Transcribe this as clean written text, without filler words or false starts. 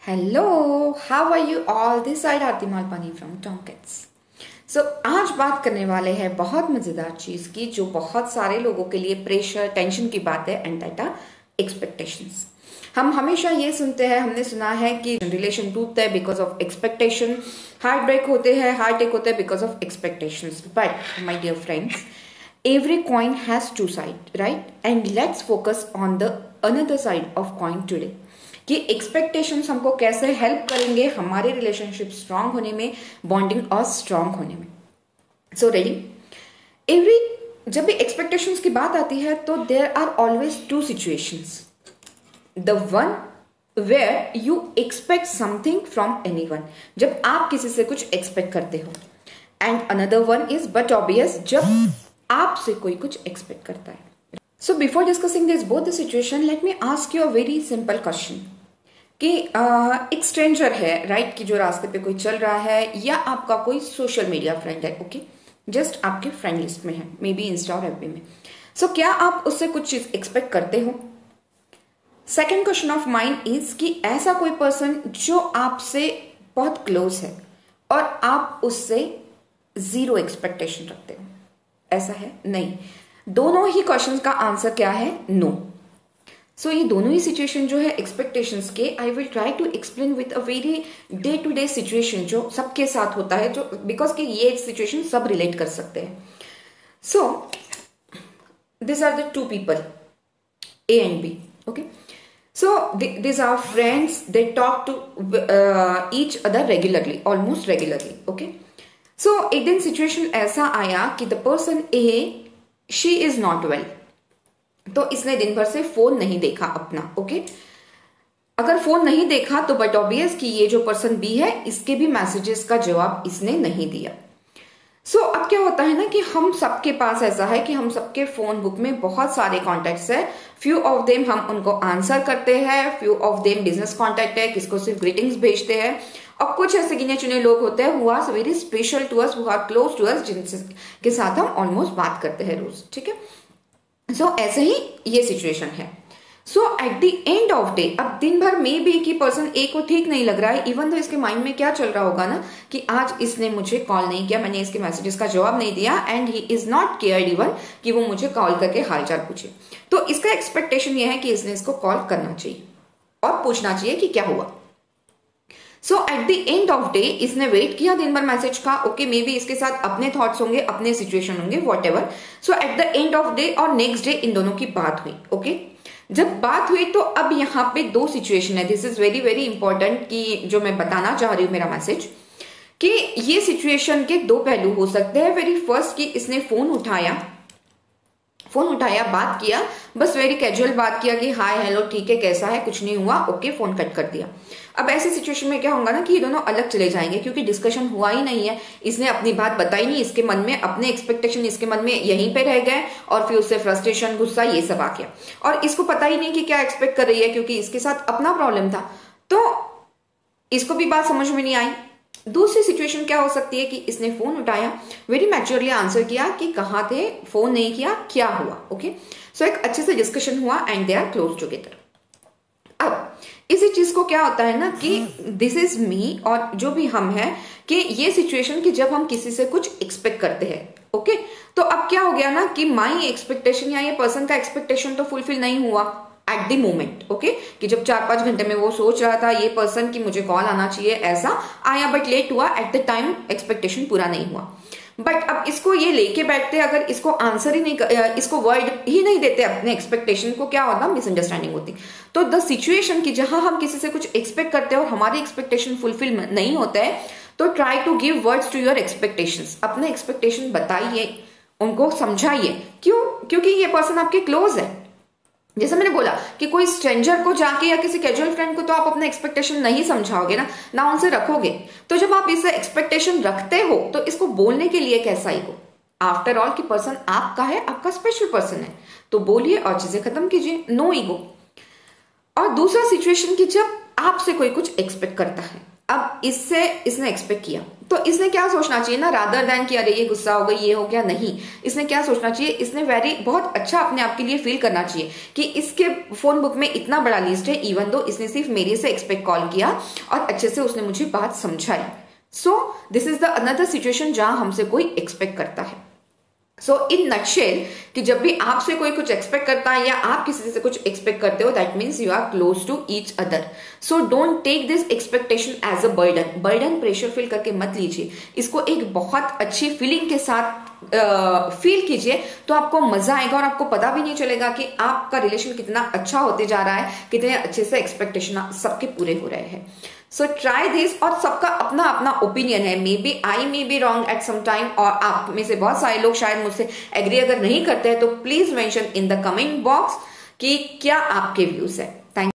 Hello, how are you all? This side Aarti Malpani from Tom kids. So आज बात करने वाले हैं बहुत मजेदार चीज की जो बहुत सारे लोगों के लिए प्रेशर टेंशन की बात है एंड दैट आर एक्सपेक्टेशंस। हम हमेशा ये सुनते हैं, हमने सुना है कि रिलेशन टूटता है because of expectation, heart break होते हैं, हार्ट अटैक होते हैं because of expectations. But my dear friends, every coin has two sides, right? And let's focus on the another side of coin today कि expectations हमको कैसे help करेंगे हमारे relationship strong होने में, बॉन्डिंग और स्ट्रांग होने में। सो रेडी, जब भी एक्सपेक्टेशंस की बात आती है तो there are always two situations. The one where you expect something from anyone, जब आप किसी से कुछ एक्सपेक्ट करते हो, and another one is but obvious, जब आपसे कोई कुछ एक्सपेक्ट करता है। So before discussing this both the situation, let me ask you a very simple question कि एक स्ट्रेंजर है, राइट, कि जो रास्ते पे कोई चल रहा है, या आपका कोई सोशल मीडिया फ्रेंड है, ओके, जस्ट आपके फ्रेंड लिस्ट में है, मे बी इंस्टा और एफबी में। सो क्या आप उससे कुछ चीज एक्सपेक्ट करते हो? Second question of mind is कि ऐसा कोई पर्सन जो आपसे बहुत क्लोज है और आप उससे जीरो एक्सपेक्टेशन रखते हो, ऐसा है? नहीं। दोनों ही क्वेश्चंस का आंसर क्या है? नो। सो ये दोनों ही सिचुएशन जो है एक्सपेक्टेशंस के, I will try to explain with a very day to day situation जो सबके साथ होता है, जो बिकॉज कि ये सिचुएशन सब रिलेट कर सकते हैं। So this are the two people, A and B, okay. So this are friends, they talk to each other regularly, almost regularly, okay. So एक दिन सिचुएशन ऐसा आया कि the person A, she is not well, तो इसने दिन भर से फोन नहीं देखा अपना, ओके। अगर फोन नहीं देखा तो बट ऑब्वियस कि ये जो पर्सन बी है, इसके भी मैसेजेस का जवाब इसने नहीं दिया। सो अब क्या होता है ना कि हम सबके पास ऐसा है कि हम सबके फोन बुक में बहुत सारे कॉन्टेक्ट्स है, फ्यू ऑफ देम हम उनको आंसर करते हैं, few of them business contact है, किसको सिर्फ ग्रीटिंग्स भेजते हैं, और कुछ ऐसे गिने चुने लोग होते हैं who are very special to us, who are close to us, जिनसे के साथ हम ऑलमोस्ट बात करते हैं रोज, ठीक है। सो ऐसे ही ये सिचुएशन है। So at the end of day, अब दिन भर में भी कि पर्सन ए को ठीक नहीं लग रहा है, इवन तो इसके माइंड में क्या चल रहा होगा ना कि आज इसने मुझे कॉल नहीं किया, मैंने इसके मैसेजेस का जवाब नहीं दिया, and he is not cared even कि वो मुझे कॉल करके हालचाल पूछे। तो इसका एक्सपेक्टेशन ये है कि इसने इसको कॉल करना चाहिए और पूछना चाहिए कि क्या हुआ। So at the end of day इसने वेट किया दिन भर मैसेज का, ओके, मे बी इसके साथ अपने थॉट्स होंगे, अपने सिचुएशन होंगे, what ever. So at the end of day और नेक्स्ट डे इन दोनों की बात हुई, ओके। जब बात हुई तो अब यहाँ पे दो सिचुएशन है, this is very very important कि जो मैं बताना चाह रही हूँ मेरा मैसेज, कि ये सिचुएशन के दो पहलू हो सकते हैं। वेरी फर्स्ट कि इसने फोन उठाया, बात किया, बस वेरी कैजुअल बात किया कि हाय हेलो ठीक है, कैसा है, कुछ नहीं हुआ, ओके, फोन कट कर दिया। अब ऐसी सिचुएशन में क्या होगा ना कि ये दोनों अलग चले जाएंगे, क्योंकि डिस्कशन हुआ ही नहीं है, इसने अपनी बात बताई नहीं, इसके मन में अपने एक्सपेक्टेशन इसके मन में यहीं पे रह गए, और फिर उससे फ्रस्ट्रेशन, गुस्सा, ये सब आ गया, और इसको पता ही नहीं कि क्या एक्सपेक्ट कर रही है, क्योंकि इसके साथ अपना प्रॉब्लम था, तो इसको भी बात समझ में नहीं आई। दूसरी सिचुएशन क्या हो सकती है कि इसने फोन उठाया, वेरी मैच्योरली आंसर किया कि कहाँ थे, फोन नहीं किया, क्या हुआ, ओके। सो एक अच्छे से डिस्कशन हुआ and they are close together. अब इसी चीज को क्या होता है ना कि दिस इज मी, और जो भी हम हैं, कि ये सिचुएशन कि जब हम किसी से कुछ एक्सपेक्ट करते हैं, ओके, तो अब क्या हो गया ना कि माई एक्सपेक्टेशन या ये पर्सन का एक्सपेक्टेशन तो फुलफिल नहीं हुआ एट द मोमेंट, ओके, कि जब 4-5 घंटे में वो सोच रहा था ये पर्सन कि मुझे कॉल आना चाहिए, ऐसा आया, बट लेट हुआ, एट द टाइम एक्सपेक्टेशन पूरा नहीं हुआ। बट अब इसको ये लेके बैठते, अगर इसको आंसर ही नहीं, इसको वर्ड ही नहीं देते अपने एक्सपेक्टेशन को, क्या होता, मिसअंडरस्टैंडिंग होती। तो द सिचुएशन कि जहां हम किसी से कुछ एक्सपेक्ट करते हैं और हमारे एक्सपेक्टेशन फुलफिल नहीं होता है, तो try to give words to your expectations, अपने एक्सपेक्टेशन बताइए, उनको समझाइए। क्यों? क्योंकि ये पर्सन आपके क्लोज है। जैसे मैंने बोला कि कोई स्ट्रेंजर को जाके या किसी कैजुअल फ्रेंड को तो आप अपना एक्सपेक्टेशन नहीं समझाओगे ना उनसे रखोगे। तो जब आप इससे एक्सपेक्टेशन रखते हो तो इसको बोलने के लिए कैसा ईगो, आफ्टर ऑल कि पर्सन आपका है, आपका स्पेशल पर्सन है, तो बोलिए और चीजें खत्म कीजिए, नो ईगो। और दूसरा सिचुएशन कि जब आपसे कोई कुछ एक्सपेक्ट करता है, अब इससे इसने एक्सपेक्ट किया, तो इसने क्या सोचना चाहिए ना, रादर देन कि अरे ये गुस्सा हो गई, ये हो गया, नहीं, इसने क्या सोचना चाहिए, इसने बहुत अच्छा अपने आप के लिए फील करना चाहिए कि इसके फोन बुक में इतना बड़ा लिस्ट है, इवन दो इसने सिर्फ मेरे से एक्सपेक्ट कॉल किया और अच्छे से उसने मुझे बात समझाई। So this is the another situation जहां हमसे कोई एक्सपेक्ट करता है। सो इन नटशेल कि जब भी आपसे कोई कुछ एक्सपेक्ट करता है या आप किसी से कुछ एक्सपेक्ट करते हो, that means you are close to each other. So don't take this expectation as a burden pressure feel करके मत लीजिए, इसको एक बहुत अच्छी फीलिंग के साथ फील कीजिए, तो आपको मजा आएगा और आपको पता भी नहीं चलेगा कि आपका रिलेशन कितना अच्छा होते जा रहा है, कितने अच्छे से एक्सपेक्टेशन सबके पूरे हो रहे हैं। सो ट्राई दिस, और सबका अपना अपना ओपिनियन है, maybe I may be wrong at some time, और आप में से बहुत सारे लोग शायद मुझसे एग्री अगर नहीं करते हैं तो please mention in the comment box कि क्या आपके व्यूज है।